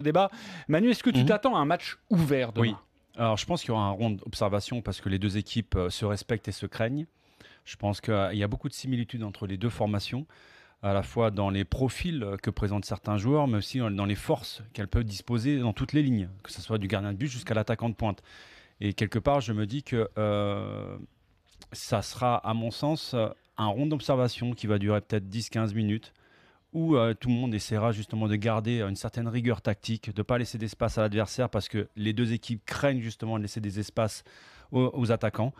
débat. Manu, est-ce que tu t'attends à un match ouvert demain? Oui. Alors, je pense qu'il y aura un rond d'observation parce que les deux équipes se respectent et se craignent. Je pense qu'il y a beaucoup de similitudes entre les deux formations, à la fois dans les profils que présentent certains joueurs, mais aussi dans les forces qu'elles peuvent disposer dans toutes les lignes, que ce soit du gardien de but jusqu'à l'attaquant de pointe. Et quelque part, je me dis que ça sera, à mon sens, un rond d'observation qui va durer peut-être 10-15 minutes, où tout le monde essaiera justement de garder une certaine rigueur tactique, de ne pas laisser d'espace à l'adversaire, parce que les deux équipes craignent justement de laisser des espaces aux attaquants.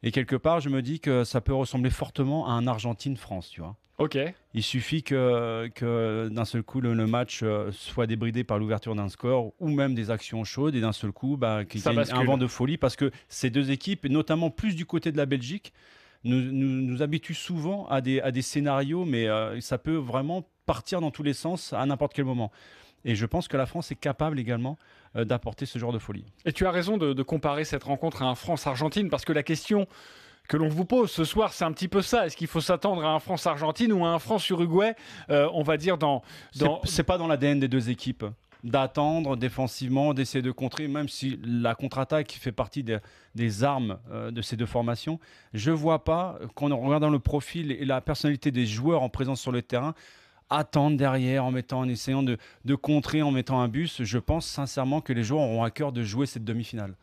Et quelque part, je me dis que ça peut ressembler fortement à un Argentine-France, tu vois. Ok. Il suffit que d'un seul coup, le match soit débridé par l'ouverture d'un score ou même des actions chaudes et d'un seul coup, qu'il y Ça ait un bascule. vent de folie parce que ces deux équipes, et notamment plus du côté de la Belgique, nous habituent souvent à des scénarios, mais ça peut vraiment partir dans tous les sens à n'importe quel moment. Et je pense que la France est capable également d'apporter ce genre de folie. Et tu as raison de comparer cette rencontre à un France-Argentine, parce que la question que l'on vous pose ce soir, c'est un petit peu ça. Est-ce qu'il faut s'attendre à un France-Argentine ou à un France-Uruguay, on va dire C'est pas dans l'ADN des deux équipes d'attendre défensivement, d'essayer de contrer, même si la contre-attaque fait partie des armes de ces deux formations. Je vois pas, qu'en regardant le profil et la personnalité des joueurs en présence sur le terrain, attendre derrière en essayant de contrer, en mettant un bus. Je pense sincèrement que les joueurs auront à cœur de jouer cette demi-finale.